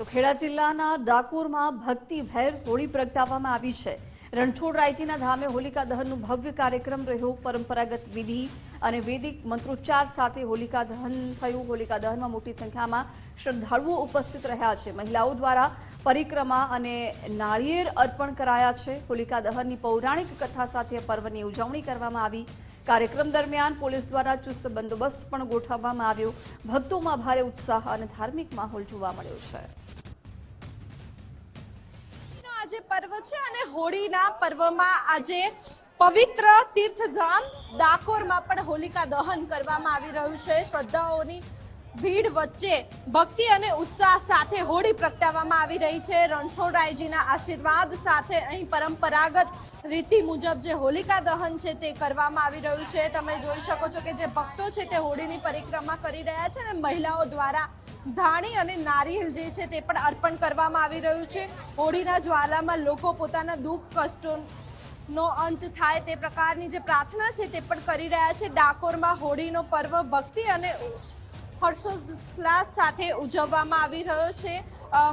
તો ખેડા જિલ્લાના ડાકોરમાં ભક્તિભેર હોળી પ્રગટાવવામાં આવી છે। રણછોડરાયજીના ધામે હોલિકા દહનનું ભવ્ય કાર્યક્રમ રહ્યો। પરંપરાગત વિધિ અને વૈદિક મંત્રોચ્ચાર સાથે હોલિકા દહન થયું। હોલિકા દહનમાં મોટી સંખ્યામાં શ્રદ્ધાળુઓ ઉપસ્થિત રહ્યા છે। મહિલાઓ દ્વારા પરિક્રમા અને નાળિયેર અર્પણ કરાયા છે। હોલિકા દહનની પૌરાણિક કથા સાથે પર્વની ઉજવણી કરવામાં આવી। कार्यक्रम दरमियान पुलिस द्वारा चुस्त बंदोबस्त पण गोठववामां आव्यो। भक्तों में भारे उत्साह और धार्मिक माहौल जोवा मळ्यो छे। आज पर्व छे अने होळीना पर्वमां आज पवित्र तीर्थधाम डाकोरमां पण होलिका दहन करवामां आवी रह्युं छे। श्रद्धाओनी भीड़ वच्चे भक्ति अने उत्साह साथे होળી प्रगटाववामां आवी रही छे। रणछोडरायजीना आशीर्वाद साथे અહીં પરંપરાગત રીતિ મુજબ જે હોલિકા દહન છે તે કરવામાં આવી રહ્યું છે। તમે જોઈ શકો છો કે જે ભક્તો છે તે હોળીની પરિક્રમા કરી રહ્યા છે અને મહિલાઓ દ્વારા ધાણી અને નારિયેળ જે છે તે પણ અર્પણ કરવામાં આવી રહ્યું છે। હોળીના જ્વાલામાં લોકો પોતાના દુઃખ કષ્ટોનો અંત થાય તે પ્રકારની જે પ્રાર્થના છે તે પણ કરી રહ્યા છે। ડાકોરમાં હોળીનો પર્વ ભક્તિ અને હર્ષોલ્લાસ સાથે ઉજવવામાં આવી રહ્યો છે।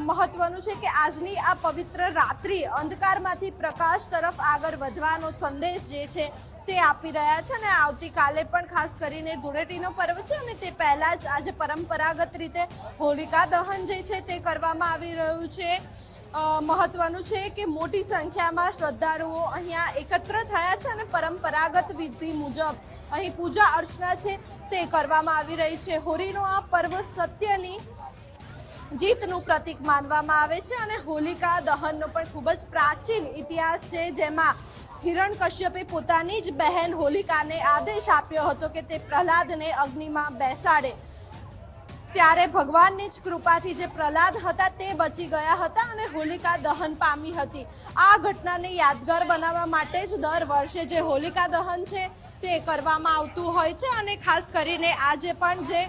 મહત્વનું છે કે આજની આ પવિત્ર રાત્રિ અંધકારમાંથી પ્રકાશ તરફ આગળ વધવાનો સંદેશ જે છે તે આપી રહ્યા છે અને આવતીકાલે પણ ખાસ કરીને ધૂળેટીનો પર્વ છે અને તે પહેલા જ આજે પરંપરાગત રીતે હોલિકા દહન જે છે તે કરવામાં આવી રહ્યું છે। મહત્વનું છે કે મોટી સંખ્યામાં શ્રદ્ધાળુઓ અહીંયા એકત્ર થયા છે અને પરંપરાગત વિધિ મુજબ અહીં પૂજા અર્ચના છે તે કરવામાં આવી રહી છે। હોળીનો આ પર્વ સત્યની જીતનું પ્રતીક માનવામાં આવે છે અને હોલિકા દહનનો પણ ખૂબ જ પ્રાચીન ઇતિહાસ છે, જેમાં હિરણ્યકશ્યપે પોતાની જ બહેન હોલિકાને આદેશ આપ્યો હતો કે તે પ્રહલાદને અગ્નિમાં બેસાડે। ત્યારે ભગવાનની જ કૃપાથી જે પ્રહલાદ હતા તે બચી ગયા હતા અને હોલિકા દહન પામી હતી। આ ઘટનાને યાદગાર બનાવવા માટે જ દર વર્ષે જે હોલિકા દહન છે તે કરવામાં આવતું હોય છે અને ખાસ કરીને આજે પણ જે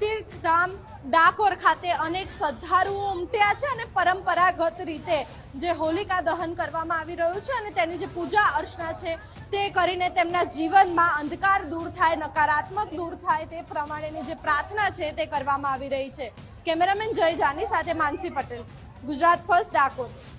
તીર્થધામ ડાકોર ખાતે અનેક શ્રદ્ધાળુઓ ઉમટ્યા છે અને પરંપરાગત રીતે જે હોલિકા દહન કરવામાં આવી રહ્યું છે અને તેની જે પૂજા અર્ચના છે તે કરીને તેમના જીવનમાં અંધકાર દૂર થાય, નકારાત્મક દૂર થાય તે પ્રમાણેની જે પ્રાર્થના છે તે કરવામાં આવી રહી છે। કેમેરામેન જય જાની સાથે માનસી પટેલ, ગુજરાત ફર્સ્ટ, ડાકોર।